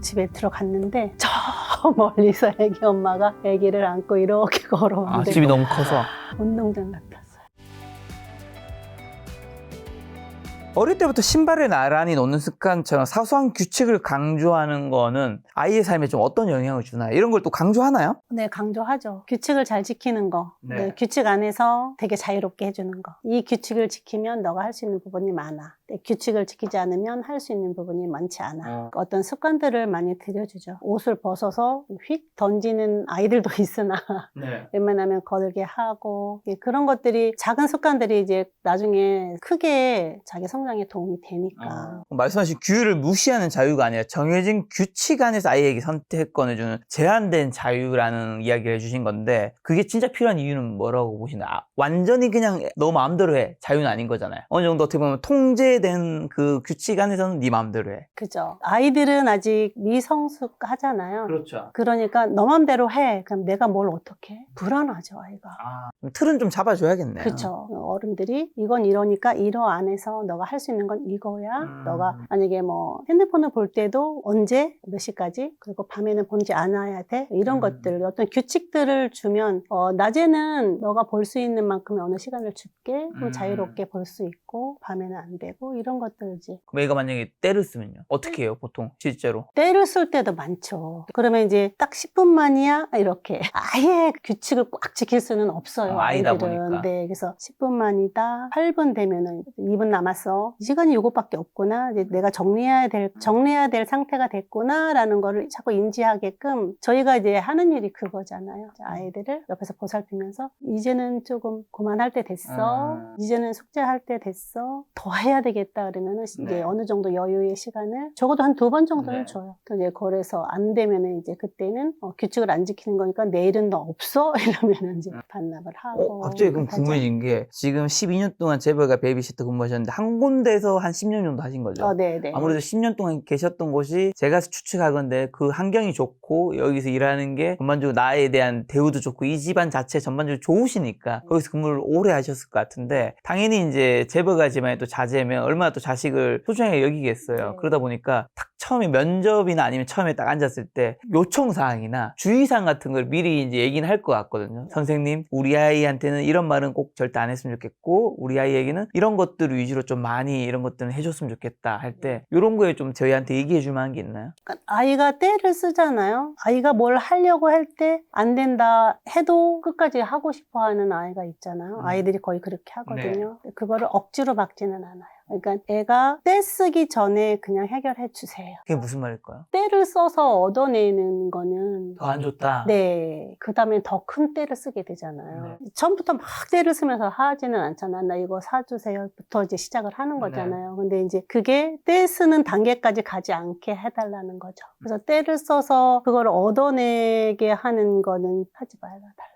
집에 들어갔는데 저 멀리서 애기 엄마가 애기를 안고 이렇게 걸어오는데 집이 너무 커서. 운동장 같았어요. 어릴 때부터 신발을 나란히 놓는 습관처럼 사소한 규칙을 강조하는 거는 아이의 삶에 좀 어떤 영향을 주나요? 이런 걸 또 강조하나요? 네, 강조하죠. 규칙을 잘 지키는 거. 네. 네, 규칙 안에서 되게 자유롭게 해주는 거. 이 규칙을 지키면 너가 할 수 있는 부분이 많아. 규칙을 지키지 않으면 할 수 있는 부분이 많지 않아. 어떤 습관들을 많이 들여주죠. 옷을 벗어서 휙 던지는 아이들도 있으나 네. 웬만하면 거들게 하고 그런 것들이 작은 습관들이 이제 나중에 크게 자기 성장에 도움이 되니까. 말씀하신 규율을 무시하는 자유가 아니라 정해진 규칙 안에서 아이에게 선택권을 주는 제한된 자유라는 이야기를 해주신 건데 그게 진짜 필요한 이유는 뭐라고 보시나요? 완전히 그냥 너 마음대로 해 자유는 아닌 거잖아요. 어느 정도 어떻게 보면 통제된 그 규칙 안에서는 네 마음대로 해. 그죠. 아이들은 아직 미성숙하잖아요. 그렇죠. 그러니까 너 맘대로 해. 그럼 내가 뭘 어떻게 해? 불안하죠, 아이가. 틀은 좀 잡아줘야겠네요. 그렇죠. 어른들이 이건 이러니까 이러 안에서 너가 할 수 있는 건 이거야. 너가 만약에 뭐 핸드폰을 볼 때도 언제 몇 시까지 그리고 밤에는 보지 않아야 돼. 이런 것들 어떤 규칙들을 주면 낮에는 너가 볼 수 있는 만큼의 어느 시간을 줄게. 그럼 자유롭게 볼 수 있고 밤에는 안 되고 이런 것들이지. 그럼 애가 만약에 때를 쓰면요? 어떻게 해요 보통 실제로? 때를 쓸 때도 많죠. 그러면 이제 딱 10분만이야 이렇게 아예 규칙을 꽉 지킬 수는 없어요. 아이다 아이들은. 보니까. 네, 그래서 10분만이다. 8분 되면은 2분 남았어. 이 시간이 이것밖에 없구나. 이제 내가 정리해야 될 상태가 됐구나라는 거를 자꾸 인지하게끔 저희가 이제 하는 일이 그거잖아요. 아이들을 옆에서 보살피면서 이제는 조금 그만할 때 됐어. 이제는 숙제할 때 됐어. 더 해야 되겠다 그러면은 이제 어느 정도 여유의 시간을 적어도 한 2번 정도는 줘요. 또 이제 그래서 안 되면은 이제 그때는 규칙을 안 지키는 거니까 내일은 너 없어 이러면은 이제 반납을 하고. 갑자기 그럼 궁금해진 게 지금 12년 동안 재벌가 베이비시터 근무하셨는데 한 군데에서 한 10년 정도 하신 거죠? 네네. 아무래도 10년 동안 계셨던 곳이 제가 추측하건데 그 환경이 좋고 여기서 일하는 게 전반적으로 나에 대한 대우도 좋고 이 집안 자체 전반적으로 좋으시니까 거기서 근무를 오래 하셨을 것 같은데 당연히 이제 재벌가 집안에 또 자제면 얼마나 또 자식을 소중하게 여기겠어요. 네. 그러다 보니까 딱 처음에 면접이나 아니면 처음에 딱 앉았을 때 요청사항이나 주의사항 같은 걸 미리 이제 얘기는 할 것 같거든요. 선생님, 우리 아이한테는 이런 말은 꼭 절대 안 했으면 좋겠고 우리 아이에게는 이런 것들을 위주로 좀 많이 이런 것들은 해줬으면 좋겠다 할 때 이런 거에 좀 저희한테 얘기해 줄 만한 게 있나요? 그러니까 아이가 때를 쓰잖아요. 아이가 뭘 하려고 할 때 안 된다 해도 끝까지 하고 싶어 하는 아이가 있잖아요. 아이들이 거의 그렇게 하거든요. 그거를 억지로 박지는 않아요. 그러니까 애가 때 쓰기 전에 그냥 해결해 주세요. 그게 무슨 말일까요? 때를 써서 얻어내는 거는 더 안 좋다. 네, 그 다음에 더 큰 때를 쓰게 되잖아요. 처음부터 막 때를 쓰면서 하지는 않잖아. 나 이거 사주세요부터 이제 시작을 하는 거잖아요. 근데 이제 그게 때 쓰는 단계까지 가지 않게 해달라는 거죠. 그래서 때를 써서 그걸 얻어내게 하는 거는 하지 말아달라.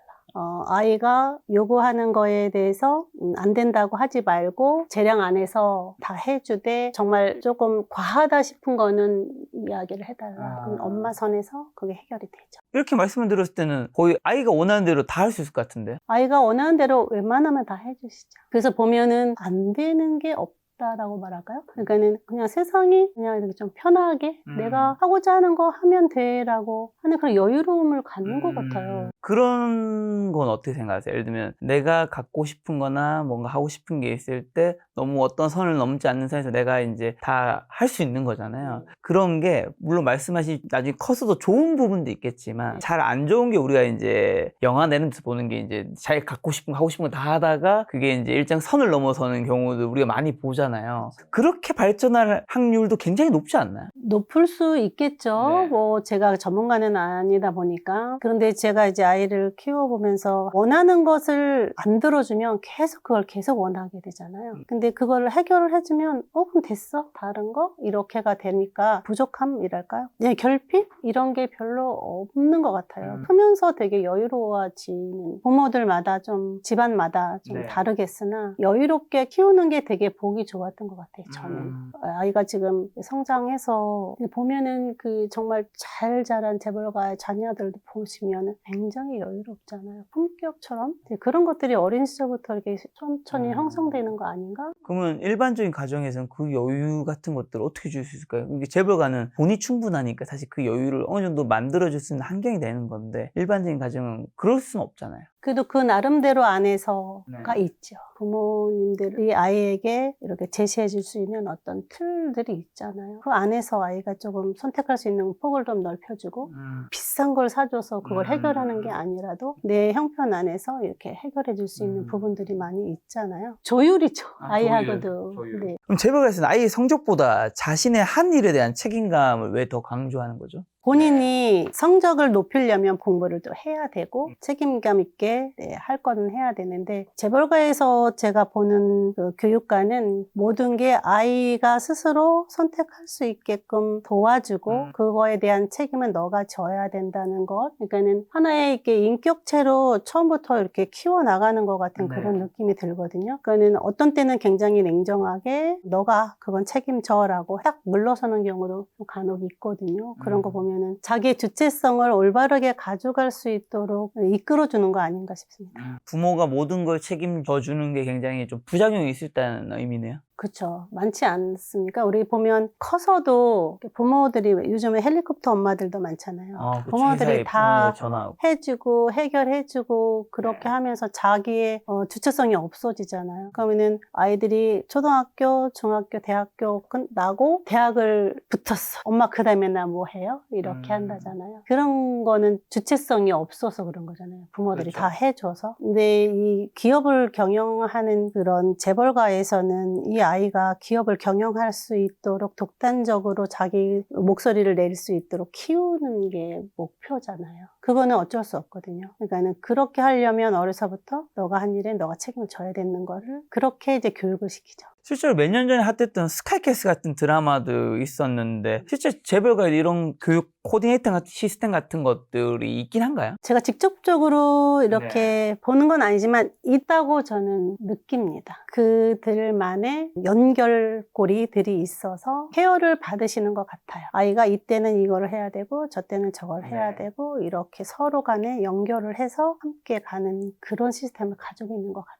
아이가 요구하는 거에 대해서 안 된다고 하지 말고 재량 안에서 다 해주되 정말 조금 과하다 싶은 거는 이야기를 해달라. 그럼 엄마 선에서 그게 해결이 되죠. 이렇게 말씀을 들었을 때는 거의 아이가 원하는 대로 다 할 수 있을 것 같은데. 아이가 원하는 대로 웬만하면 다 해주시죠. 그래서 보면은 안 되는 게 없다라고 말할까요? 그러니까는 그냥 세상이 그냥 이렇게 좀 편하게 내가 하고자 하는 거 하면 돼라고 하는 그런 여유로움을 갖는 것 같아요. 그런 건 어떻게 생각하세요? 예를 들면 내가 갖고 싶은 거나 뭔가 하고 싶은 게 있을 때 너무 어떤 선을 넘지 않는 선에서 내가 이제 다 할 수 있는 거잖아요. 그런 게 물론 말씀하신 나중에 커서도 좋은 부분도 있겠지만 잘 안 좋은 게 우리가 이제 영화 내는 데서 보는 게 이제 자기 갖고 싶은 거 하고 싶은 거 다 하다가 그게 이제 일정 선을 넘어서는 경우도 우리가 많이 보잖아요. 그렇게 발전할 확률도 굉장히 높지 않나요? 높을 수 있겠죠. 뭐 제가 전문가는 아니다 보니까. 그런데 제가 이제 아이를 키워보면서 원하는 것을 안 들어주면 계속 그걸 계속 원하게 되잖아요. 근데 그걸 해결을 해주면 그럼 됐어? 다른 거? 이렇게가 되니까 부족함이랄까요? 네, 결핍? 이런 게 별로 없는 것 같아요. 크면서 되게 여유로워지는 부모들마다 좀 집안마다 좀 다르겠으나 여유롭게 키우는 게 되게 보기 좋은 좋았던 것 같아요, 저는. 아이가 지금 성장해서 보면은 그 정말 잘 자란 재벌가의 자녀들도 보시면 굉장히 여유롭잖아요. 품격처럼. 그런 것들이 어린 시절부터 이렇게 천천히 형성되는 거 아닌가? 그러면 일반적인 가정에서는 그 여유 같은 것들을 어떻게 줄 수 있을까요? 이게 재벌가는 돈이 충분하니까 사실 그 여유를 어느 정도 만들어줄 수 있는 환경이 되는 건데 일반적인 가정은 그럴 수는 없잖아요. 그래도 그 나름대로 안에서가 네. 있죠. 부모님들이 아이에게 이렇게 제시해 줄 수 있는 어떤 틀들이 있잖아요. 그 안에서 아이가 조금 선택할 수 있는 폭을 좀 넓혀주고 비싼 걸 사줘서 그걸 해결하는 게 아니라도 내 형편 안에서 이렇게 해결해 줄 수 있는 부분들이 많이 있잖아요. 조율이죠. 아이하고도. 네. 그럼 재벌가에서는 아이의 성적보다 자신의 한 일에 대한 책임감을 왜 더 강조하는 거죠? 본인이 성적을 높이려면 공부를 또 해야 되고 책임감 있게 할 거는 해야 되는데 재벌가에서 제가 보는 그 교육과는 모든 게 아이가 스스로 선택할 수 있게끔 도와주고 그거에 대한 책임은 너가 져야 된다는 것. 그러니까는 하나의 이렇게 인격체로 처음부터 이렇게 키워나가는 것 같은 그런 느낌이 들거든요. 그거는 어떤 때는 굉장히 냉정하게 너가 그건 책임져라고 딱 물러서는 경우도 간혹 있거든요. 그런 거 보면 자기의 주체성을 올바르게 가져갈 수 있도록 이끌어주는 거 아닌가 싶습니다. 부모가 모든 걸 책임져 주는 게 굉장히 좀 부작용이 있을 다는 의미네요. 그렇죠. 많지 않습니까? 우리 보면 커서도 부모들이 요즘에 헬리콥터 엄마들도 많잖아요. 그쵸. 부모들이 회사에 다 부모님을 전화하고. 해주고 해결해주고 그렇게 하면서 자기의 주체성이 없어지잖아요. 그러면은 아이들이 초등학교, 중학교, 대학교 끝나고 대학을 붙었어. 엄마 그 다음에 나 뭐 해요? 이렇게 한다잖아요. 그런 거는 주체성이 없어서 그런 거잖아요. 부모들이 그렇죠. 다 해줘서. 근데 이 기업을 경영하는 그런 재벌가에서는 이 아이가 기업을 경영할 수 있도록 독단적으로 자기 목소리를 낼 수 있도록 키우는 게 목표잖아요. 그거는 어쩔 수 없거든요. 그러니까는 그렇게 하려면 어려서부터 너가 한 일에 너가 책임을 져야 되는 거를 그렇게 이제 교육을 시키죠. 실제로 몇 년 전에 핫했던 스카이캐슬 같은 드라마도 있었는데 실제 재벌가에 이런 교육 코디네이터 같은 시스템 같은 것들이 있긴 한가요? 제가 직접적으로 이렇게 보는 건 아니지만 있다고 저는 느낍니다. 그들만의 연결고리들이 있어서 케어를 받으시는 것 같아요. 아이가 이때는 이거를 해야 되고 저 때는 저걸 해야 되고 이렇게 서로 간에 연결을 해서 함께 가는 그런 시스템을 가지고 있는 것 같아요.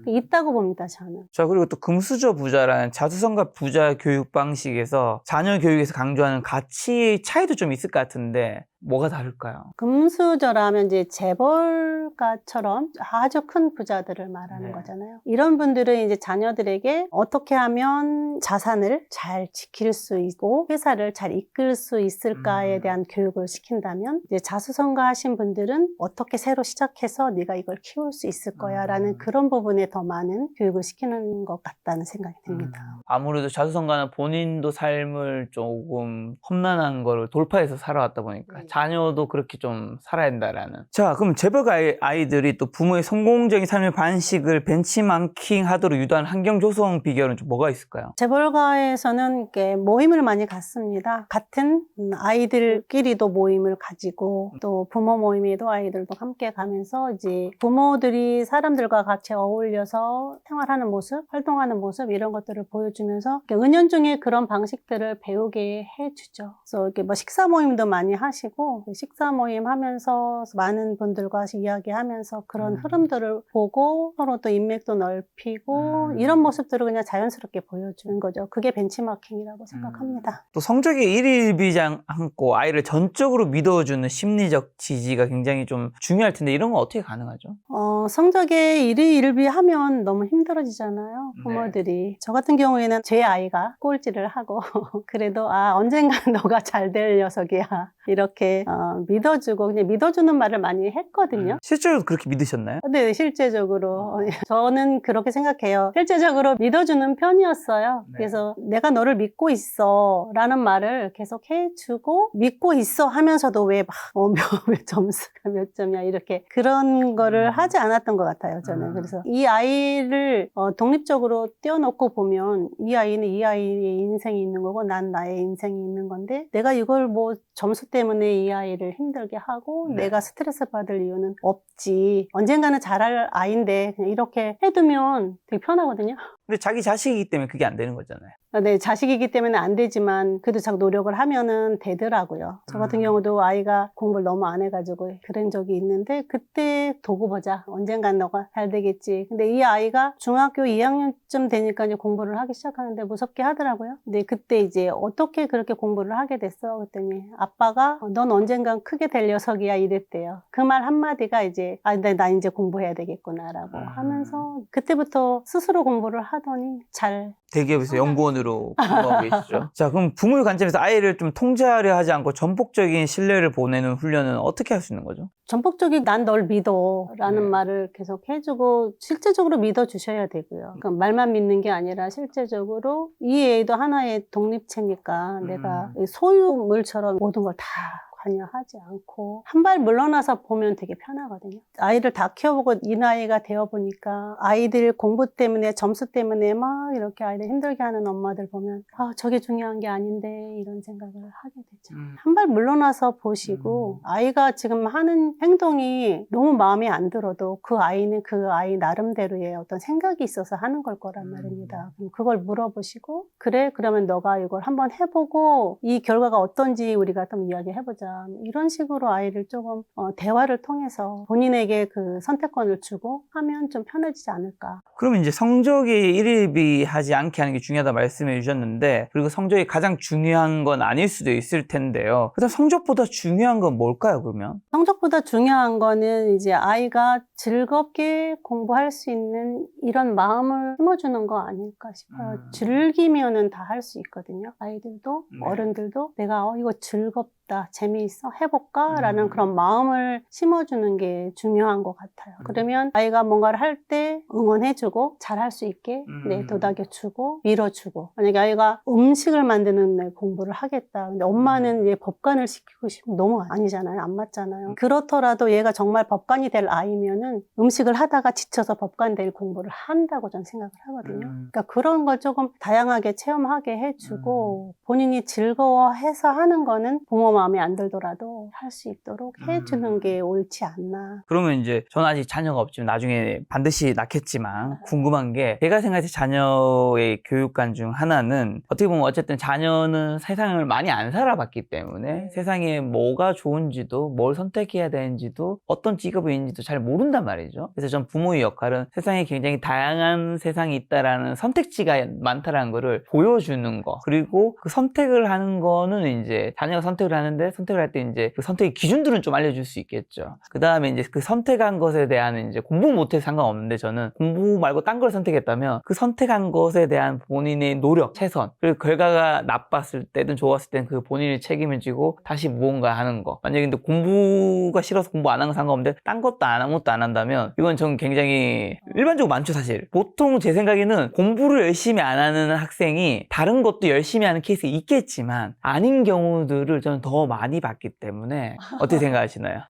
있다고 봅니다, 저는. 자, 그리고 또 금수저 부자라는 자수성가 부자 교육 방식에서 자녀 교육에서 강조하는 가치 차이도 좀 있을 것 같은데 뭐가 다를까요? 금수저라면 이제 재벌가처럼 아주 큰 부자들을 말하는 거잖아요. 이런 분들은 이제 자녀들에게 어떻게 하면 자산을 잘 지킬 수 있고 회사를 잘 이끌 수 있을까에 대한 교육을 시킨다면 이제 자수성가하신 분들은 어떻게 새로 시작해서 네가 이걸 키울 수 있을 거야 라는 그런 부분에 더 많은 교육을 시키는 것 같다는 생각이 듭니다. 아무래도 자수성가는 본인도 삶을 조금 험난한 거를 돌파해서 살아왔다 보니까 자녀도 그렇게 좀 살아야 된다라는. 자, 그럼 재벌가 아이들이 또 부모의 성공적인 삶의 방식을 벤치마킹 하도록 유도한 환경 조성 비결은 좀 뭐가 있을까요? 재벌가에서는 이렇게 모임을 많이 갖습니다. 같은 아이들끼리도 모임을 가지고 또 부모 모임에도 아이들도 함께 가면서 이제 부모들이 사람들과 같이 어울려서 생활하는 모습, 활동하는 모습 이런 것들을 보여주면서 은연중에 그런 방식들을 배우게 해주죠. 그래서 이렇게 뭐 식사 모임도 많이 하시고 식사 모임 하면서 많은 분들과 이야기하면서 그런 흐름들을 보고 서로 또 인맥도 넓히고 이런 모습들을 그냥 자연스럽게 보여주는 거죠. 그게 벤치마킹이라고 생각합니다. 또 성적이 일희일비지 않고 아이를 전적으로 믿어주는 심리적 지지가 굉장히 좀 중요할 텐데 이런 건 어떻게 가능하죠? 성적에 일희일비하면 너무 힘들어지잖아요. 부모들이. 저 같은 경우에는 제 아이가 꼴찌를 하고 그래도 언젠간 너가 잘 될 녀석이야. 이렇게 믿어주고 그냥 믿어주는 말을 많이 했거든요. 실제로 그렇게 믿으셨나요? 네, 실제적으로 저는 그렇게 생각해요. 실제적으로 믿어주는 편이었어요. 그래서 내가 너를 믿고 있어 라는 말을 계속 해주고 믿고 있어 하면서도 왜 막 몇 점수가 몇 점이야 이렇게 그런 거를 하지 않았던 것 같아요. 저는. 그래서 이 아이를 독립적으로 떼어놓고 보면 이 아이는 이 아이의 인생이 있는 거고 난 나의 인생이 있는 건데 내가 이걸 뭐 점수 때문에 이 아이를 힘들게 하고 네. 내가 스트레스 받을 이유는 없지. 언젠가는 잘할 아이인데 그냥 이렇게 해두면 되게 편하거든요. 근데 자기 자식이기 때문에 그게 안 되는 거잖아요. 네, 자식이기 때문에 안 되지만 그래도 자꾸 노력을 하면은 되더라고요. 저 같은 음. 경우도 아이가 공부를 너무 안 해가지고 그런 적이 있는데 그때 두고 보자. 언젠간 너가 잘 되겠지. 근데 이 아이가 중학교 2학년쯤 되니까 이제 공부를 하기 시작하는데 무섭게 하더라고요. 근데 그때 이제 어떻게 그렇게 공부를 하게 됐어? 그랬더니 아빠가 넌 언젠간 크게 될 녀석이야 이랬대요. 그 말 한마디가 이제 나 이제 공부해야 되겠구나라고 하면서 그때부터 스스로 공부를 하더니 잘 대기업에서 연구원으로 근무하고 계시죠. 자, 그럼 부모의 관점에서 아이를 좀 통제하려 하지 않고 전폭적인 신뢰를 보내는 훈련은 어떻게 할 수 있는 거죠? 전폭적인 난 널 믿어 라는 네. 말을 계속 해주고 실제적으로 믿어주셔야 되고요. 그러니까 말만 믿는 게 아니라 실제적으로 이 애도 하나의 독립체니까 내가 소유물처럼 모든 걸 다 관여하지 않고 한 발 물러나서 보면 되게 편하거든요. 아이를 다 키워보고 이 나이가 되어보니까 아이들 공부 때문에 점수 때문에 막 이렇게 아이들 힘들게 하는 엄마들 보면 저게 중요한 게 아닌데 이런 생각을 하게 되죠. 한 발 물러나서 보시고 아이가 지금 하는 행동이 너무 마음에 안 들어도 그 아이는 그 아이 나름대로의 어떤 생각이 있어서 하는 걸 거란 말입니다. 그럼 그걸 물어보시고 그래? 그러면 너가 이걸 한번 해보고 이 결과가 어떤지 우리가 좀 이야기해보자. 이런 식으로 아이를 조금 대화를 통해서 본인에게 그 선택권을 주고 하면 좀 편해지지 않을까. 그러면 이제 성적이 일희비하지 않게 하는 게 중요하다 말씀해 주셨는데, 그리고 성적이 가장 중요한 건 아닐 수도 있을 텐데요. 그다음 성적보다 중요한 건 뭘까요, 그러면? 성적보다 중요한 거는 이제 아이가 즐겁게 공부할 수 있는 이런 마음을 심어주는 거 아닐까 싶어요. 즐기면은 다 할 수 있거든요. 아이들도 네. 어른들도 내가 이거 즐겁다, 재미있어, 해볼까? 라는 그런 마음을 심어주는 게 중요한 것 같아요. 그러면 아이가 뭔가를 할 때 응원해주고 잘할 수 있게 도닥여주고 밀어주고, 만약에 아이가 음식을 만드는 데 공부를 하겠다. 근데 엄마는 이제 법관을 시키고 싶으면 너무 아니잖아요. 안 맞잖아요. 그렇더라도 얘가 정말 법관이 될 아이면은 음식을 하다가 지쳐서 법관 될 공부를 한다고 저는 생각을 하거든요. 그러니까 그런 걸 조금 다양하게 체험하게 해주고 본인이 즐거워해서 하는 거는 부모 마음에 안 들더라도 할 수 있도록 해주는 게 옳지 않나. 그러면 이제 저는 아직 자녀가 없지만 나중에 반드시 낳겠지만 궁금한 게, 제가 생각할 때 자녀의 교육관 중 하나는 어떻게 보면 어쨌든 자녀는 세상을 많이 안 살아봤기 때문에 세상에 뭐가 좋은지도 뭘 선택해야 되는지도 어떤 직업이 있는지도 잘 모른단 말이죠. 그래서 전 부모의 역할은 세상에 굉장히 다양한 세상이 있다라는 선택지가 많다라는 거를 보여주는 거, 그리고 그 선택을 하는 거는 이제 자녀가 선택을 하는데 선택을 할 때 이제 그 선택의 기준들은 좀 알려줄 수 있겠죠. 그 다음에 이제 그 선택한 것에 대한 이제 공부 못해도 상관없는데, 저는 공부 말고 딴 걸 선택했다면 그 선택한 것에 대한 본인의 노력, 최선, 그리고 결과가 나빴을 때든 좋았을 때는 그 본인이 책임을 지고 다시 무언가 하는 거. 만약에 근데 공부가 싫어서 공부 안 한 건 상관없는데 딴 것도 아무것도 안 한다면 이건 저는 굉장히 일반적으로 많죠, 사실. 보통 제 생각에는 공부를 열심히 안 하는 학생이 다른 것도 열심히 하는 케이스 있겠지만 아닌 경우들을 저는 더 많이 봤기 때문에 어떻게 생각하시나요?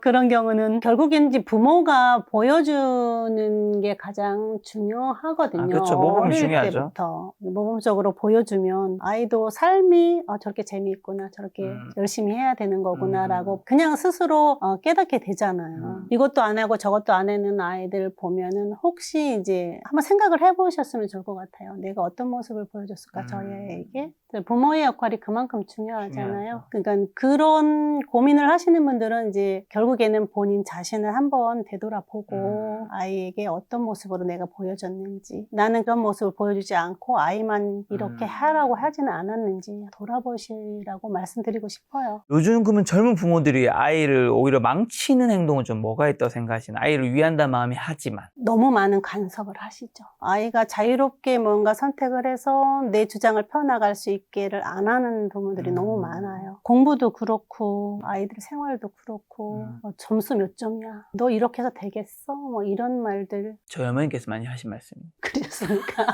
그런 경우는 결국엔 이제 부모가 보여주는 게 가장 중요하거든요. 그렇죠. 모범이 어릴 중요하죠. 때부터 모범적으로 보여주면 아이도 삶이 저렇게 재미있구나, 저렇게 열심히 해야 되는 거구나라고 그냥 스스로 깨닫게 되잖아요. 이것도 안 하고 저것도 안 하는 아이들 보면은 혹시 이제 한번 생각을 해보셨으면 좋을 것 같아요. 내가 어떤 모습을 보여줬을까, 저에게. 부모의 역할이 그만큼 중요하잖아요. 그러니까 그런 고민을 하시는 분들은 이제 결국에는 본인 자신을 한번 되돌아보고 아이에게 어떤 모습으로 내가 보여줬는지, 나는 그런 모습을 보여주지 않고 아이만 이렇게 하라고 하지는 않았는지 돌아보시라고 말씀드리고 싶어요. 요즘 그러면 젊은 부모들이 아이를 오히려 망치는 행동은 좀 뭐가 있다고 생각하시나요? 아이를 위한다는 마음이 하지만. 너무 많은 간섭을 하시죠. 아이가 자유롭게 뭔가 선택을 해서 내 주장을 펴나갈 수 있게를 안 하는 부모들이 너무 많아요. 공부도 그렇고 아이들 생활도 그렇고 점수 몇 점이야, 너 이렇게 해서 되겠어? 뭐 이런 말들. 저희 어머니께서 많이 하신 말씀입니다. 그러셨습니까?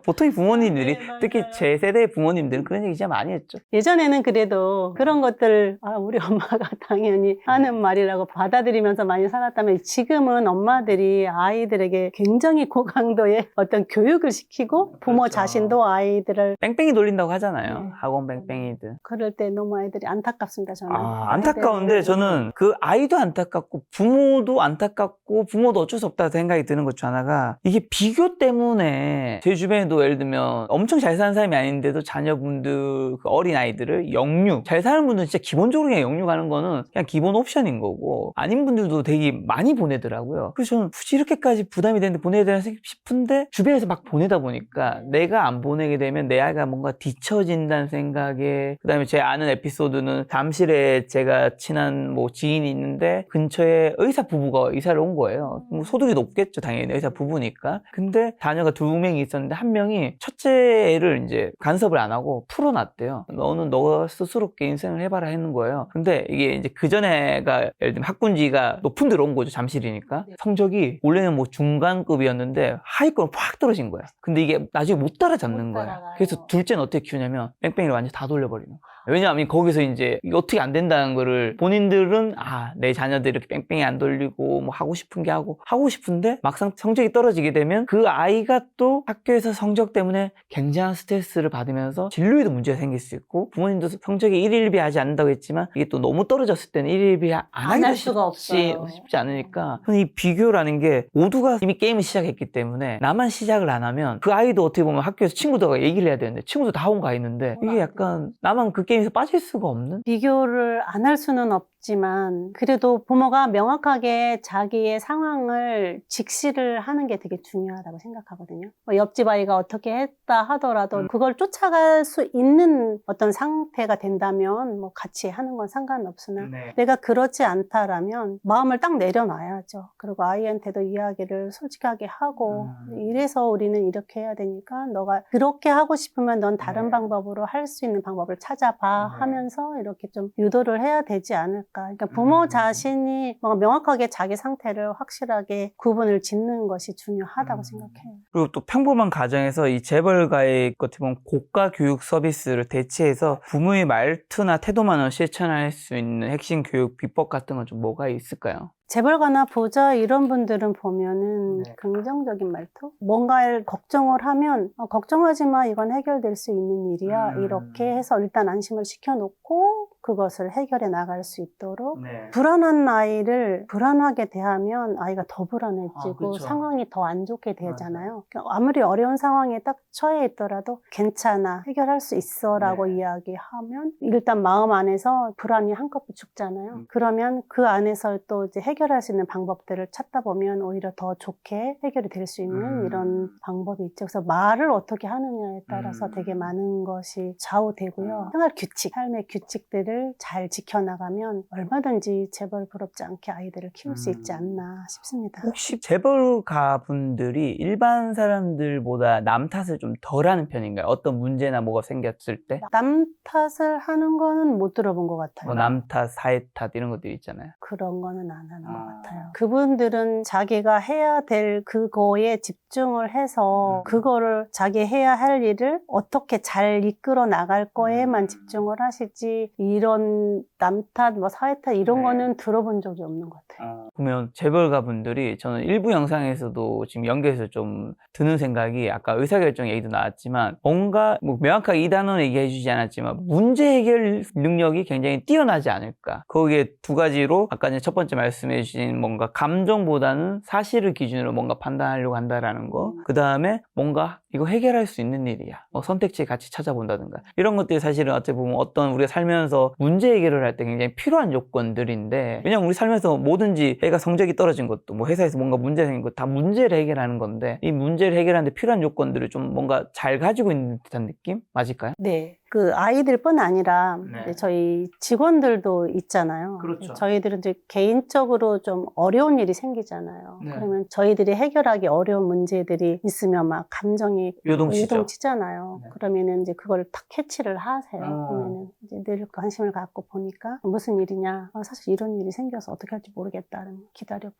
보통 부모님들이 네, 맞아요. 특히 제 세대의 부모님들은 그런 얘기 진짜 많이 했죠. 예전에는 그래도 그런 것들 우리 엄마가 당연히 하는 말이라고 받아들이면서 많이 살았다면 지금은 엄마들이 아이들에게 굉장히 고강도의 어떤 교육을 시키고 부모 그렇죠. 자신도 아이들을 뺑뺑이 돌린다고 하잖아요. 네. 학원 뺑뺑이들. 그럴 때 너무 아이들이 안타깝습니다. 저는. 안타까운데 저는 그 아이도 안타깝고 부모도 안타깝고 부모도 어쩔 수 없다 생각이 드는 것 중 하나가 이게 비교 때문에 제 주변에도 예를 들면 엄청 잘 사는 사람이 아닌데도 자녀분들 그 어린 아이들을 영유 잘 사는 분들은 진짜 기본적으로 그냥 영유가는 거는 그냥 기본 옵션인 거고 아닌 분들도 되게 많이 보내더라고요. 그래서 저는 굳이 이렇게까지 부담이 되는데 보내야 되나 싶은데 주변에서 막 보내다 보니까 내가 안 보내게 되면 내 아이가 뭔가 뒤처진다는 생각에 그다음에 제 아는 에피소드는 잠실에 제가 친한 뭐 지인이 있는데 근처에 의사 부부가 이사를 온 거예요. 뭐 소득이 높겠죠 당연히 의사 부부니까. 근데 자녀가 2명이 있었는데 한 명이 첫째 애를 이제 간섭을 안 하고 풀어놨대요. 너는 너 스스롭게 인생을 해봐라 했는 거예요. 근데 이게 이제 그 전에가 예를 들면 학군지가 높은 데로 온 거죠 잠실이니까. 성적이 원래는 뭐 중간급이었는데 하위권으로 팍 떨어진 거야. 근데 이게 나중에 못 따라잡는 못 거야. 따라가요. 그래서 둘째는 어떻게 키우냐면 뺑뺑이를 완전 다 돌려버리는 거야. 왜냐하면 거기서 이제 이게 어떻게 안 된다는 거를 본인들은 내 자녀들이 이렇게 뺑뺑이 안 돌리고 뭐 하고 싶은 게 하고 싶은데 막상 성적이 떨어지게 되면 그 아이가 또 학교에서 성적 때문에 굉장한 스트레스를 받으면서 진로에도 문제가 생길 수 있고 부모님도 성적이 일일비하지 않는다고 했지만 이게 또 너무 떨어졌을 때는 일일비 안 하기도 할 수가 없어요. 쉽지 않으니까 이 비교라는 게 모두가 이미 게임을 시작했기 때문에 나만 시작을 안 하면 그 아이도 어떻게 보면 학교에서 친구들과 얘기를 해야 되는데 친구도 다 온 가 있는데 이게 약간 나만 그 게임에서 빠질 수가 없는? 비교를 안 할 수는 없지만 그래도 부모가 명확하게 자기의 상황을 직시를 하는 게 되게 중요하다고 생각하거든요. 뭐 옆집 아이가 어떻게 했다 하더라도 그걸 쫓아갈 수 있는 어떤 상태가 된다면 뭐 같이 하는 건 상관없으나 내가 그렇지 않다라면 마음을 딱 내려놔야죠. 그리고 아이한테도 이야기를 솔직하게 하고 이래서 우리는 이렇게 해야 되니까 너가 그렇게 하고 싶으면 넌 다른 방법으로 할 수 있는 방법을 찾아봐 하면서 이렇게 좀 유도를 해야 되지 않을까. 그러니까 부모 자신이 뭔가 명확하게 자기 상태를 확실하게 구분을 짓는 것이 중요하다고 생각해요. 그리고 또 평범한 가정에서 이 재벌가의 어떻게 보면 고가 교육 서비스를 대체해서 부모의 말투나 태도만을 실천할 수 있는 핵심 교육 비법 같은 건 좀 뭐가 있을까요? 재벌가나 부자 이런 분들은 보면은 긍정적인 말투? 뭔가를 걱정을 하면 걱정하지 마, 이건 해결될 수 있는 일이야. 이렇게 해서 일단 안심을 시켜놓고 그것을 해결해 나갈 수 있도록 불안한 아이를 불안하게 대하면 아이가 더 불안해지고 그쵸. 상황이 더 안 좋게 되잖아요. 그러니까 아무리 어려운 상황에 딱 처해 있더라도 괜찮아, 해결할 수 있어 라고 이야기하면 일단 마음 안에서 불안이 한꺼번에 죽잖아요. 그러면 그 안에서 또 이제 해결할 수 있는 방법들을 찾다 보면 오히려 더 좋게 해결이 될 수 있는 이런 방법이 있죠. 그래서 말을 어떻게 하느냐에 따라서 되게 많은 것이 좌우되고요. 생활 규칙, 삶의 규칙들을 잘 지켜나가면 얼마든지 재벌 부럽지 않게 아이들을 키울 수 있지 않나 싶습니다. 혹시 재벌가 분들이 일반 사람들보다 남 탓을 좀 덜하는 편인가요? 어떤 문제나 뭐가 생겼을 때? 남 탓을 하는 거는 못 들어본 것 같아요. 뭐 남 탓, 사회 탓 이런 것들이 있잖아요. 그런 거는 안 하는 것 같아요. 그분들은 자기가 해야 될 그거에 집중을 해서 그거를 자기 해야 할 일을 어떻게 잘 이끌어 나갈 거에만 집중을 하시지 이런 남 탓, 뭐 사회 탓 이런 거는 들어본 적이 없는 것 같아요. 보면 재벌가 분들이 저는 일부 영상에서도 지금 연결해서 좀 드는 생각이 아까 의사결정 얘기도 나왔지만 뭔가 뭐 명확하게 이 단어는 얘기해 주지 않았지만 문제 해결 능력이 굉장히 뛰어나지 않을까. 거기에 두 가지로 아까 첫 번째 말씀해 주신 뭔가 감정보다는 사실을 기준으로 뭔가 판단하려고 한다라는 거. 그 다음에 뭔가 이거 해결할 수 있는 일이야. 뭐 선택지 같이 찾아본다든가. 이런 것들이 사실은 어떻게 보면 어떤 우리가 살면서 문제 해결을 할 때 굉장히 필요한 요건들인데 왜냐면 우리 살면서 뭐든지 애가 성적이 떨어진 것도 뭐 회사에서 뭔가 문제 생긴 것도 다 문제를 해결하는 건데 이 문제를 해결하는데 필요한 요건들을 좀 뭔가 잘 가지고 있는 듯한 느낌? 맞을까요? 네. 그 아이들뿐 아니라 이제 저희 직원들도 있잖아요. 그렇죠. 저희들은 이제 개인적으로 좀 어려운 일이 생기잖아요. 그러면 저희들이 해결하기 어려운 문제들이 있으면 막 감정이 요동치잖아요. 그러면은 이제 그걸 탁 캐치를 하세요. 그러면은 이제 늘 관심을 갖고 보니까 무슨 일이냐? 사실 이런 일이 생겨서 어떻게 할지 모르겠다. 기다려봐.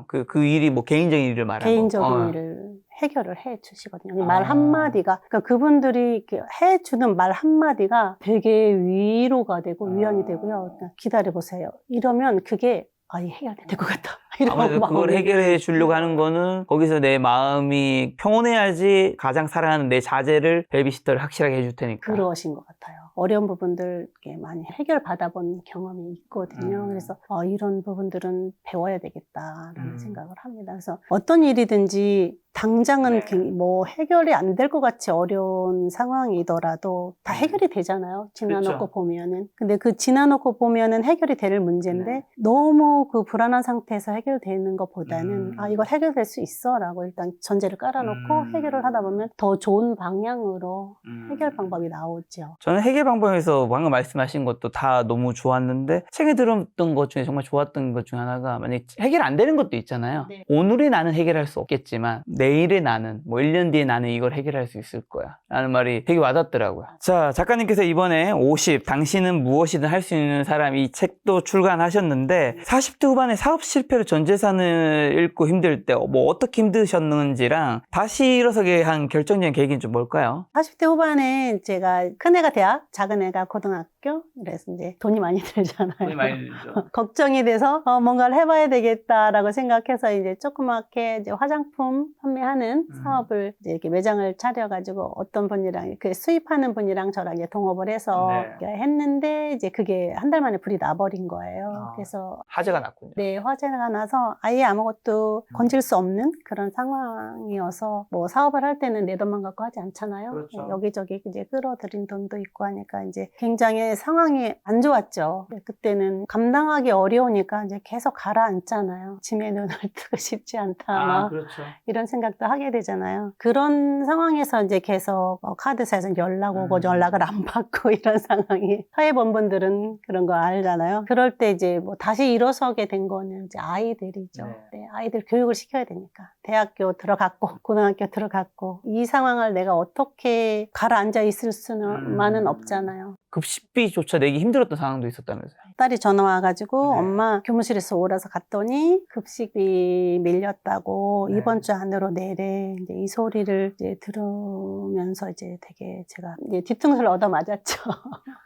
그 일이 뭐 개인적인 일을 말하는 거. 개인적인 일을 해결을 해 주시거든요. 말 아. 한마디가, 그러니까 그분들이 이렇게 해 주는 말 한마디가 되게 위로가 되고 위안이 되고요. 그러니까 기다려보세요. 이러면 그게 해결될 것 같다. 이런 아무래도 그걸 마음이. 해결해 주려고 하는 거는 거기서 내 마음이 평온해야지 가장 사랑하는 내 자제를 베이비시터를 확실하게 해줄 테니까. 그러신 것 같아요. 어려운 부분들 이렇게 많이 해결 받아본 경험이 있거든요. 그래서 이런 부분들은 배워야 되겠다라는 생각을 합니다. 그래서 어떤 일이든지 당장은 뭐 해결이 안 될 것 같이 어려운 상황이더라도 다 해결이 되잖아요. 지나놓고 그렇죠. 보면은. 근데 그 지나놓고 보면은 해결이 될 문제인데 너무 그 불안한 상태에서 해결되는 것보다는 이걸 해결될 수 있어라고 일단 전제를 깔아놓고 해결을 하다 보면 더 좋은 방향으로 해결 방법이 나오죠. 저는 해결 방법에서 방금 말씀하신 것도 다 너무 좋았는데 책에 들었던 것 중에 정말 좋았던 것 중에 하나가 만약 해결 안 되는 것도 있잖아요. 네. 오늘의 나는 해결할 수 없겠지만 내일의 나는, 뭐 1년 뒤에 나는 이걸 해결할 수 있을 거야 라는 말이 되게 와닿더라고요. 자, 작가님께서 이번에 50 당신은 무엇이든 할 수 있는 사람 이 책도 출간하셨는데 40대 후반에 사업 실패로 전 재산을 잃고 힘들 때 뭐 어떻게 힘드셨는지랑 다시 일어서게 한 결정적인 계기는 좀 뭘까요? 40대 후반에 제가 큰애가 대학, 작은애가 고등학교, 그래서 이제 돈이 많이 들잖아요. 들죠. 걱정이 돼서 뭔가를 해봐야 되겠다라고 생각해서 이제 조그맣게 이제 화장품 판매하는 사업을 이제 이렇게 매장을 차려가지고 어떤 분이랑 그 수입하는 분이랑 저랑 이제 동업을 해서 이렇게 했는데 이제 그게 한 달 만에 불이 나버린 거예요. 그래서 화제가 났군요. 네, 화제가 나서 아예 아무것도 건질 수 없는 그런 상황이어서 뭐 사업을 할 때는 내 돈만 갖고 하지 않잖아요. 그렇죠. 여기저기 이제 끌어들인 돈도 있고 하니까 이제 굉장히 상황이 안 좋았죠. 그때는 감당하기 어려우니까 이제 계속 가라앉잖아요. 짐에 눈을 뜨고 싶지 않다. 막 그렇죠. 이런 생각도 하게 되잖아요. 그런 상황에서 이제 계속 카드사에서 연락 오고 연락을 안 받고 이런 상황이 사회본 분들은 그런 거 알잖아요. 그럴 때 이제 뭐 다시 일어서게 된 거는 이제 아이들이죠. 네, 아이들 교육을 시켜야 되니까. 대학교 들어갔고 고등학교 들어갔고 이 상황을 내가 어떻게 가라앉아 있을 수만은 없잖아요. 급식비조차 내기 힘들었던 상황도 있었다면서요. 딸이 전화 와가지고 네. 엄마 교무실에서 오라서 갔더니 급식비 밀렸다고 네. 이번 주 안으로 내래. 이제 이 소리를 이제 들으면서 이제 되게 제가 이제 뒤통수를 얻어맞았죠.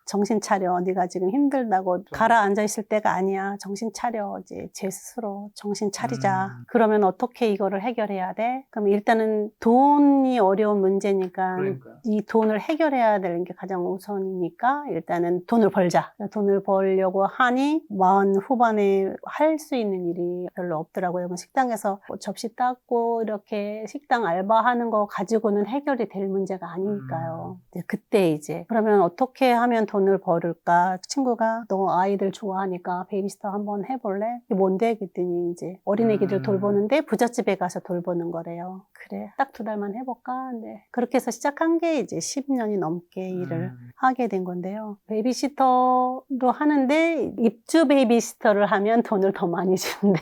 정신 차려. 네가 지금 힘들다고 가라앉아 있을 때가 아니야. 정신 차려. 이제 제 스스로 정신 차리자. 그러면 어떻게 이거를 해결해야 돼? 그럼 일단은 돈이 어려운 문제니까 그러니까요. 이 돈을 해결해야 되는 게 가장 우선이니까 일단은 돈을 벌자. 돈을 벌려고 하니 40 후반에 할 수 있는 일이 별로 없더라고요. 식당에서 뭐 접시 닦고 이렇게 식당 알바하는 거 가지고는 해결이 될 문제가 아니니까요. 그때 이제 그러면 어떻게 하면 돈을 벌을까? 친구가 너 아이들 좋아하니까 베이비시터 한번 해볼래? 이게 뭔데? 그랬더니 이제 어린애기들 돌보는데 부잣집에 가서 돌보는 거래요. 그래, 딱 2달만 해볼까? 네. 그렇게 해서 시작한 게 이제 10년이 넘게 일을 하게 된 건데요. 베이비시터로 하는데 입주 베이비시터를 하면 돈을 더 많이 준대.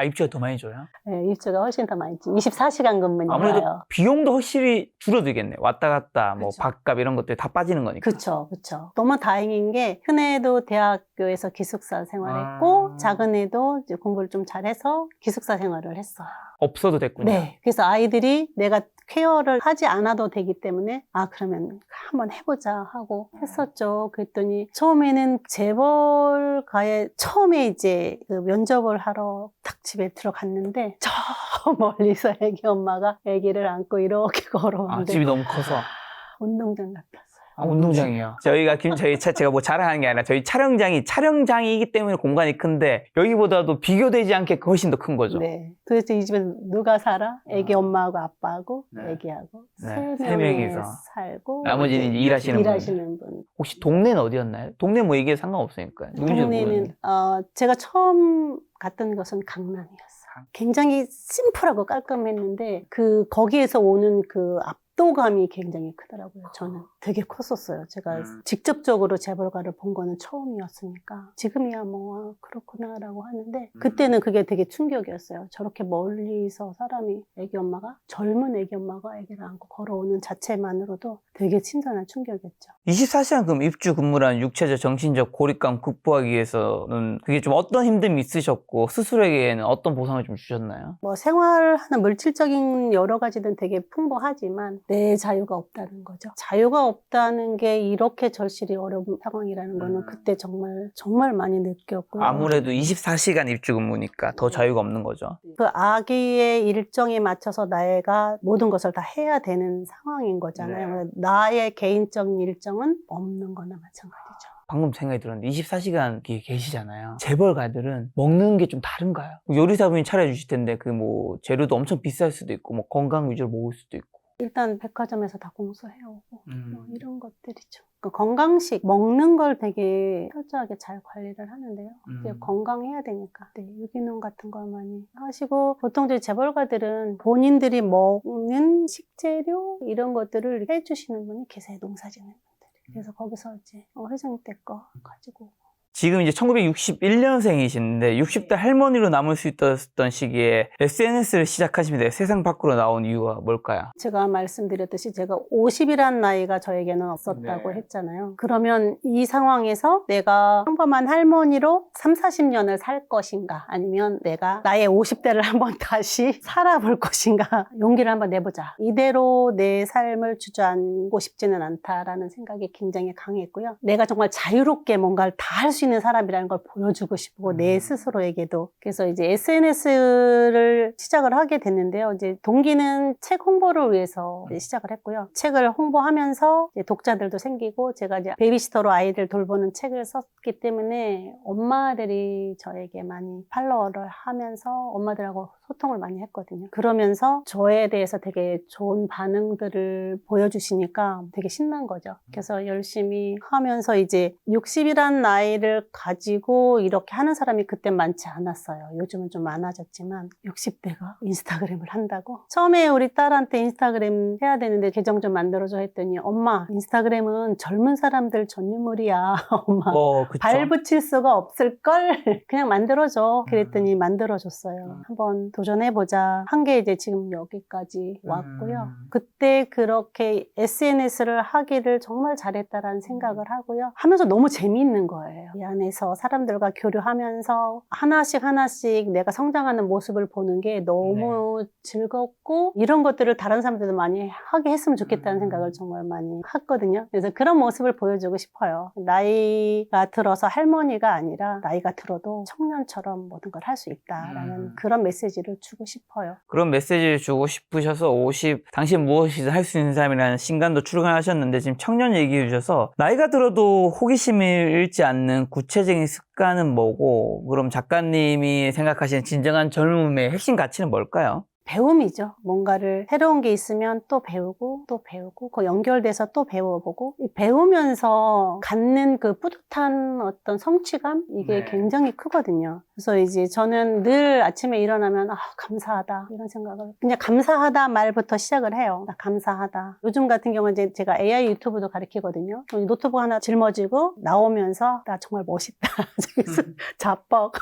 입주가 더 많이 줘요? 네, 입주가 훨씬 더 많이 주. 24시간 근무니까요. 아무래도 비용도 확실히 줄어들겠네. 왔다 갔다 뭐 그렇죠. 밥값 이런 것들이 다 빠지는 거니까. 그쵸. 너무 다행인 게 큰애도 대학교에서 기숙사 생활했고 작은애도 이제 공부를 좀 잘해서 기숙사 생활을 했어요. 없어도 됐군요. 네. 그래서 아이들이 내가 케어를 하지 않아도 되기 때문에 그러면 한번 해보자 하고 했었죠. 그랬더니 처음에는 재벌가에 처음에 이제 그 면접을 하러 딱 집에 들어갔는데 저 멀리서 애기 엄마가 애기를 안고 이렇게 걸어오는데 집이 너무 커서. 운동장 같았어요. 운동장이요. 저희가 제가 뭐 자랑하는 게 아니라 저희 촬영장이기 때문에 공간이 큰데 여기보다도 비교되지 않게 훨씬 더 큰 거죠. 네. 도대체 이 집에 누가 살아? 애기 엄마하고 아빠하고 애기하고 세 명이서 살고 나머지는 이제 일하시는 분. 혹시 동네는 어디였나요? 동네 뭐 얘기해 상관없으니까요. 동네는 제가 처음 갔던 곳은 강남이었어요. 굉장히 심플하고 깔끔했는데 거기에서 오는 그 압도감이 굉장히 크더라고요. 저는 되게 컸었어요. 제가 직접적으로 재벌가를 본 거는 처음이었으니까 지금이야 뭐 그렇구나라고 하는데 그때는 그게 되게 충격이었어요. 저렇게 멀리서 사람이 젊은 애기 엄마가 애기를 안고 걸어오는 자체만으로도 되게 친절한 충격이었죠. 24시간 그럼 입주 근무라는 육체적 정신적 고립감 극복하기 위해서는 그게 좀 어떤 힘듦이 있으셨고 스스로에게는 어떤 보상을 좀 주셨나요? 뭐 생활하는 물질적인 여러 가지는 되게 풍부하지만 내 자유가 없다는 거죠. 자유가 없다는 게 이렇게 절실히 어려운 상황이라는 거는 그때 정말 많이 느꼈고요. 아무래도 24시간 입주 근무니까 더 자유가 없는 거죠. 그 아기의 일정에 맞춰서 내가 모든 것을 다 해야 되는 상황인 거잖아요. 나의 개인적인 일정은 없는 거나 마찬가지죠. 방금 생각이 들었는데 24시간 계시잖아요. 재벌가들은 먹는 게 좀 다른가요? 요리사분이 차려주실 텐데 그 뭐 재료도 엄청 비쌀 수도 있고 뭐 건강 위주로 먹을 수도 있고. 일단 백화점에서 다 공수해오고 뭐 이런 것들이죠. 그 건강식 먹는 걸 되게 철저하게 잘 관리를 하는데요. 이제 건강해야 되니까 유기농 같은 걸 많이 하시고 보통 이제 재벌가들은 본인들이 먹는 식재료 이런 것들을 해주시는 분이 계세요. 농사짓는 분들이. 그래서 거기서 이제 회장 때 거 가지고 지금 이제 1961년생이신데 60대 할머니로 남을 수 있었던 시기에 SNS를 시작하시면서 세상 밖으로 나온 이유가 뭘까요? 제가 말씀드렸듯이 제가 50이란 나이가 저에게는 없었다고 했잖아요. 그러면 이 상황에서 내가 평범한 할머니로 3, 40년을 살 것인가 아니면 내가 나의 50대를 한번 다시 살아볼 것인가 용기를 한번 내보자. 이대로 내 삶을 주저앉고 싶지는 않다라는 생각이 굉장히 강했고요. 내가 정말 자유롭게 뭔가를 다 할 수 있는 사람이라는 걸 보여주고 싶고 내 스스로에게도. 그래서 이제 SNS를 시작을 하게 됐는데요. 이제 동기는 책 홍보를 위해서 시작을 했고요. 책을 홍보하면서 이제 독자들도 생기고 제가 이제 베이비시터로 아이들 돌보는 책을 썼기 때문에 엄마들이 저에게 많이 팔로워를 하면서 엄마들하고 소통을 많이 했거든요. 그러면서 저에 대해서 되게 좋은 반응들을 보여주시니까 되게 신난 거죠. 그래서 열심히 하면서 이제 60이란 나이를 가지고 이렇게 하는 사람이 그때 많지 않았어요. 요즘은 좀 많아졌지만 60대가 인스타그램을 한다고? 처음에 우리 딸한테 인스타그램 해야 되는데 계정 좀 만들어줘 했더니 엄마 인스타그램은 젊은 사람들 전유물이야. 엄마 그쵸. 발 붙일 수가 없을걸? 그냥 만들어줘. 그랬더니 만들어줬어요. 한번 도전해보자. 한 게 이제 지금 여기까지 왔고요. 그때 그렇게 SNS를 하기를 정말 잘했다라는 생각을 하고요. 하면서 너무 재미있는 거예요. 이 안에서 사람들과 교류하면서 하나씩 내가 성장하는 모습을 보는 게 너무 즐겁고 이런 것들을 다른 사람들도 많이 하게 했으면 좋겠다는 생각을 정말 많이 했거든요. 그래서 그런 모습을 보여주고 싶어요. 나이가 들어서 할머니가 아니라 나이가 들어도 청년처럼 모든 걸 할 수 있다라는 그런 메시지를 주고 싶어요. 그런 메시지를 주고 싶으셔서 당신 무엇이든 할 수 있는 사람이라는 신간도 출간하셨는데 지금 청년 얘기해 주셔서 나이가 들어도 호기심을 잃지 않는 구체적인 습관은 뭐고 그럼 작가님이 생각하시는 진정한 젊음의 핵심 가치는 뭘까요? 배움이죠. 뭔가를 새로운 게 있으면 또 배우고 그 연결돼서 또 배워보고 배우면서 갖는 그 뿌듯한 어떤 성취감 이게 굉장히 크거든요. 그래서 이제 저는 늘 아침에 일어나면 감사하다 이런 생각을 그냥 감사하다 말부터 시작을 해요. 나 감사하다. 요즘 같은 경우는 이제 제가 AI 유튜브도 가르치거든요. 노트북 하나 짊어지고 나오면서 나 정말 멋있다. 자뻑.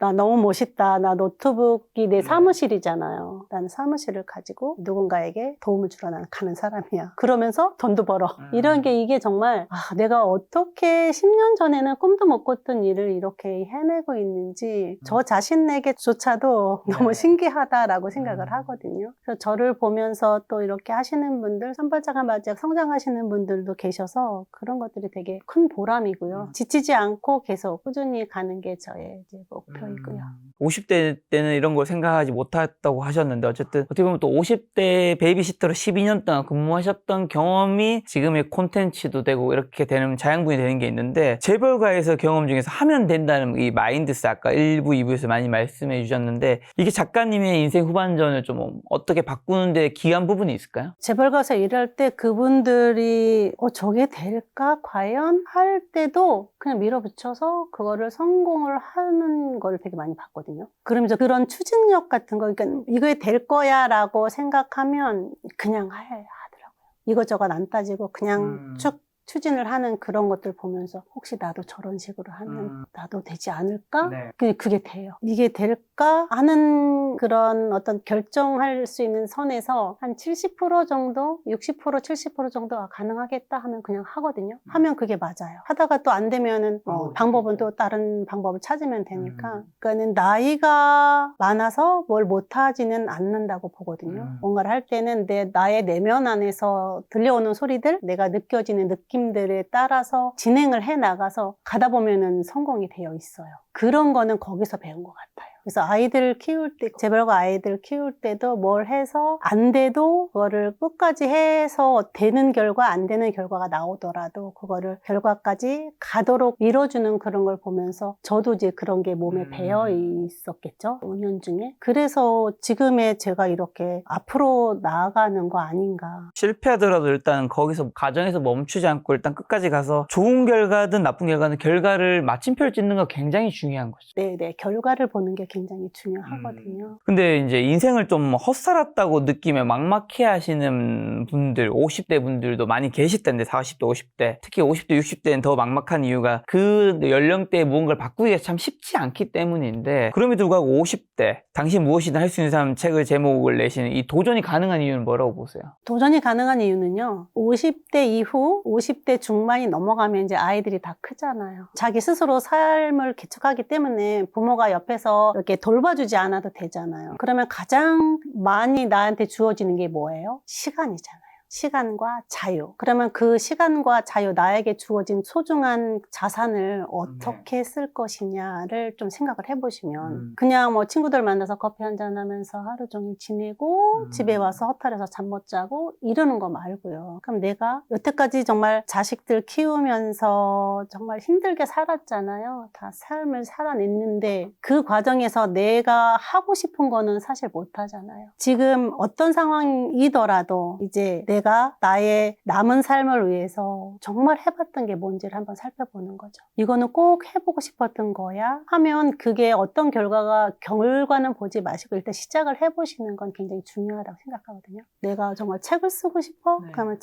나 너무 멋있다. 나 노트북이 내 사무실이잖아. 나는 사무실을 가지고 누군가에게 도움을 주러 나는 가는 사람이야. 그러면서 돈도 벌어. 이런 게 이게 정말 내가 어떻게 10년 전에는 꿈도 못 꿨던 일을 이렇게 해내고 있는지 저 자신에게조차도 너무 신기하다라고 생각을 하거든요. 그래서 저를 보면서 또 이렇게 하시는 분들, 선발자가 맞아 성장하시는 분들도 계셔서 그런 것들이 되게 큰 보람이고요. 지치지 않고 계속 꾸준히 가는 게 저의 이제 목표이고요. 50대 때는 이런 걸 생각하지 못했다고 하셨는데 어쨌든 어떻게 보면 또 50대 베이비시터로 12년 동안 근무하셨던 경험이 지금의 콘텐츠도 되고 이렇게 되는 자양분이 되는 게 있는데 재벌가에서 경험 중에서 하면 된다는 이 마인드셋 아까 1부, 2부에서 많이 말씀해 주셨는데 이게 작가님의 인생 후반전을 좀 어떻게 바꾸는 데 기여한 부분이 있을까요? 재벌가서 일할 때 그분들이 저게 될까? 과연? 할 때도 그냥 밀어붙여서 그거를 성공을 하는 걸 되게 많이 봤거든요. 하거든요. 그러면서 그런 추진력 같은 거, 그러니까 이거에 될 거야 라고 생각하면 그냥 하더라고요. 이것저것 안 따지고 그냥 쭉 추진을 하는 그런 것들 보면서 혹시 나도 저런 식으로 하면 나도 되지 않을까? 네. 그게 돼요. 이게 될까 하는 그런 어떤 결정할 수 있는 선에서 한 70% 정도, 60%, 70% 정도가 가능하겠다 하면 그냥 하거든요. 하면 그게 맞아요. 하다가 또 안 되면은 방법은 또 다른 방법을 찾으면 되니까. 그러니까는 나이가 많아서 뭘 못하지는 않는다고 보거든요. 뭔가를 할 때는 나의 내면 안에서 들려오는 소리들, 내가 느껴지는 느낌들에 따라서 진행을 해 나가서 가다 보면은 성공이 되어 있어요. 그런 거는 거기서 배운 것 같아요. 그래서 아이들 키울 때, 재벌가 아이들 키울 때도 뭘 해서 안 돼도 그거를 끝까지 해서 되는 결과, 안 되는 결과가 나오더라도 그거를 결과까지 가도록 밀어주는 그런 걸 보면서 저도 이제 그런 게 몸에 배어 있었겠죠. 5년 중에. 그래서 지금의 제가 이렇게 앞으로 나아가는 거 아닌가. 실패하더라도 일단 거기서 과정에서 멈추지 않고 일단 끝까지 가서 좋은 결과든 나쁜 결과든 결과를 마침표를 찍는 거 굉장히 중요한 거죠. 네네. 결과를 보는 게 굉장히 중요하거든요. 근데 이제 인생을 좀 헛살았다고 느끼며 막막해 하시는 분들, 50대 분들도 많이 계실 텐데, 40대, 50대. 특히 50대, 60대는 더 막막한 이유가 그 연령대에 무언가를 바꾸기가 참 쉽지 않기 때문인데, 그럼에도 불구하고 50대, 당신 무엇이든 할 수 있는 사람 책을 제목을 내시는 이 도전이 가능한 이유는 뭐라고 보세요? 도전이 가능한 이유는요. 50대 이후 50대 중반이 넘어가면 이제 아이들이 다 크잖아요. 자기 스스로 삶을 개척하기 때문에 부모가 옆에서 이렇게 돌봐주지 않아도 되잖아요. 그러면 가장 많이 나한테 주어지는 게 뭐예요? 시간이잖아요. 시간과 자유. 그러면 그 시간과 자유, 나에게 주어진 소중한 자산을 어떻게 쓸 것이냐를 좀 생각을 해보시면 그냥 뭐 친구들 만나서 커피 한잔 하면서 하루 종일 지내고 집에 와서 허탈해서 잠 못 자고 이러는 거 말고요. 그럼 내가 여태까지 정말 자식들 키우면서 정말 힘들게 살았잖아요. 다 삶을 살아냈는데 그 과정에서 내가 하고 싶은 거는 사실 못 하잖아요. 지금 어떤 상황이더라도 이제 내가 나의 남은 삶을 위해서 정말 해봤던 게 뭔지를 한번 살펴보는 거죠. 이거는 꼭 해보고 싶었던 거야 하면 그게 어떤 결과는 보지 마시고 일단 시작을 해보시는 건 굉장히 중요하다고 생각하거든요. 내가 정말 책을 쓰고 싶어? 그러면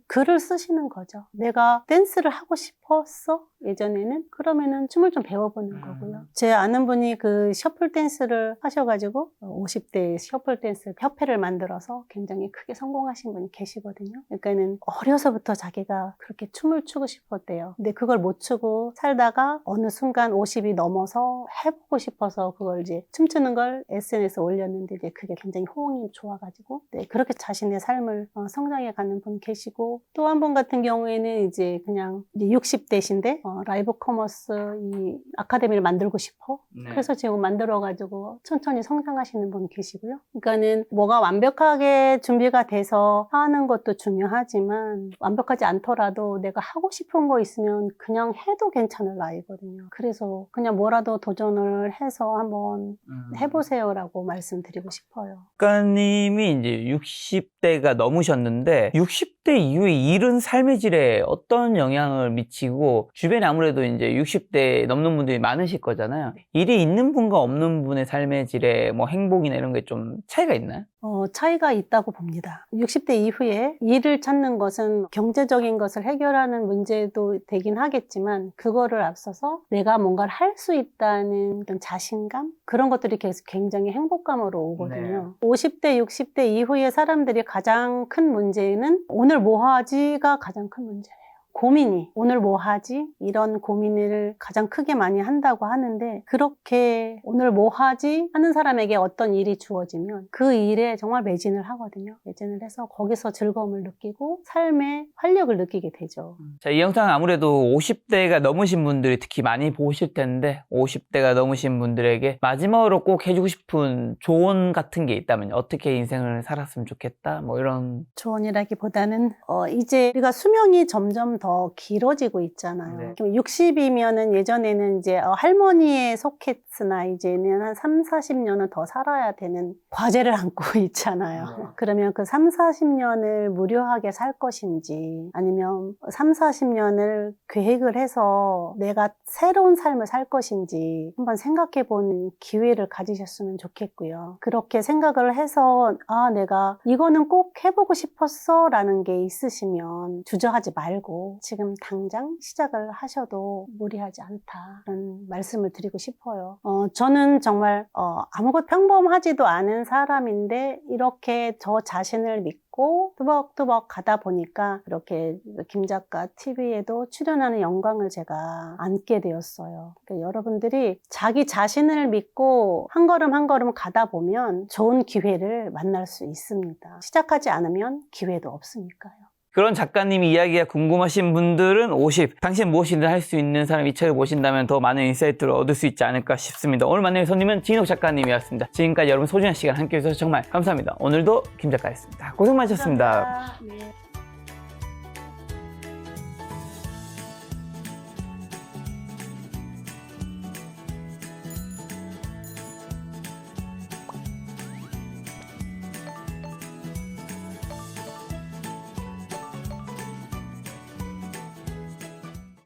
글을 쓰시는 거죠. 내가 댄스를 하고 싶었어? 예전에는? 그러면은 춤을 좀 배워보는 거고요. 제 아는 분이 그 셔플 댄스를 하셔가지고 50대 셔플 댄스 협회를 만들어서 굉장히 크게 성공하신 분이 계시거든요. 그러니까는 어려서부터 자기가 그렇게 춤을 추고 싶었대요. 근데 그걸 못 추고 살다가 어느 순간 50이 넘어서 해보고 싶어서 그걸 이제 춤추는 걸 SNS에 올렸는데 이제 그게 굉장히 호응이 좋아가지고 네, 그렇게 자신의 삶을 성장해 가는 분 계시고 또 한 분 같은 경우에는 이제 그냥 이제 60대신데 라이브 커머스 이 아카데미를 만들고 싶어. 네. 그래서 지금 만들어가지고 천천히 성장하시는 분 계시고요. 그러니까는 뭐가 완벽하게 준비가 돼서 하는 것도 중요하지만 완벽하지 않더라도 내가 하고 싶은 거 있으면 그냥 해도 괜찮을 나이거든요. 그래서 그냥 뭐라도 도전을 해서 한번 해보세요라고 말씀드리고 싶어요. 작가님이 이제 60대가 넘으셨는데 60대 이후에 일은 삶의 질에 어떤 영향을 미치고 주변에 아무래도 이제 60대 넘는 분들이 많으실 거잖아요. 일이 있는 분과 없는 분의 삶의 질에 뭐 행복이나 이런 게 좀 차이가 있나요? 차이가 있다고 봅니다. 60대 이후에 일을 찾는 것은 경제적인 것을 해결하는 문제도 되긴 하겠지만 그거를 앞서서 내가 뭔가를 할 수 있다는 어떤 자신감? 그런 것들이 계속 굉장히 행복감으로 오거든요. 50대, 60대 이후의 사람들이 가장 큰 문제는 오늘 뭐 하지가 가장 큰 문제예요. 고민이 오늘 뭐 하지? 이런 고민을 가장 크게 많이 한다고 하는데 그렇게 오늘 뭐 하지? 하는 사람에게 어떤 일이 주어지면 그 일에 정말 매진을 하거든요. 매진을 해서 거기서 즐거움을 느끼고 삶의 활력을 느끼게 되죠. 자, 이 영상은 아무래도 50대가 넘으신 분들이 특히 많이 보실 텐데 50대가 넘으신 분들에게 마지막으로 꼭 해주고 싶은 조언 같은 게 있다면 어떻게 인생을 살았으면 좋겠다? 뭐 이런 조언이라기보다는 이제 우리가 수명이 점점 더 더 길어지고 있잖아요. 네. 60이면은 예전에는 이제 할머니에 속했으나 이제는 한 3, 40년은 더 살아야 되는 과제를 안고 있잖아요. 네. 그러면 그 3, 40년을 무료하게 살 것인지 아니면 3, 40년을 계획을 해서 내가 새로운 삶을 살 것인지 한번 생각해 보는 기회를 가지셨으면 좋겠고요. 그렇게 생각을 해서 내가 이거는 꼭 해보고 싶었어 라는 게 있으시면 주저하지 말고 지금 당장 시작을 하셔도 무리하지 않다 그런 말씀을 드리고 싶어요. 저는 정말 아무것도 평범하지도 않은 사람인데 이렇게 저 자신을 믿고 뚜벅뚜벅 가다 보니까 이렇게 김 작가 TV에도 출연하는 영광을 제가 안게 되었어요. 그러니까 여러분들이 자기 자신을 믿고 한 걸음 한 걸음 가다 보면 좋은 기회를 만날 수 있습니다. 시작하지 않으면 기회도 없으니까요. 그런 작가님이 이야기가 궁금하신 분들은 50, 당신 무엇이든 할 수 있는 사람 이 책을 보신다면 더 많은 인사이트를 얻을 수 있지 않을까 싶습니다. 오늘 만난 손님은 진욱 작가님이었습니다. 지금까지 여러분 소중한 시간 함께 해주셔서 정말 감사합니다. 오늘도 김 작가였습니다. 고생 많으셨습니다. 감사합니다. 네.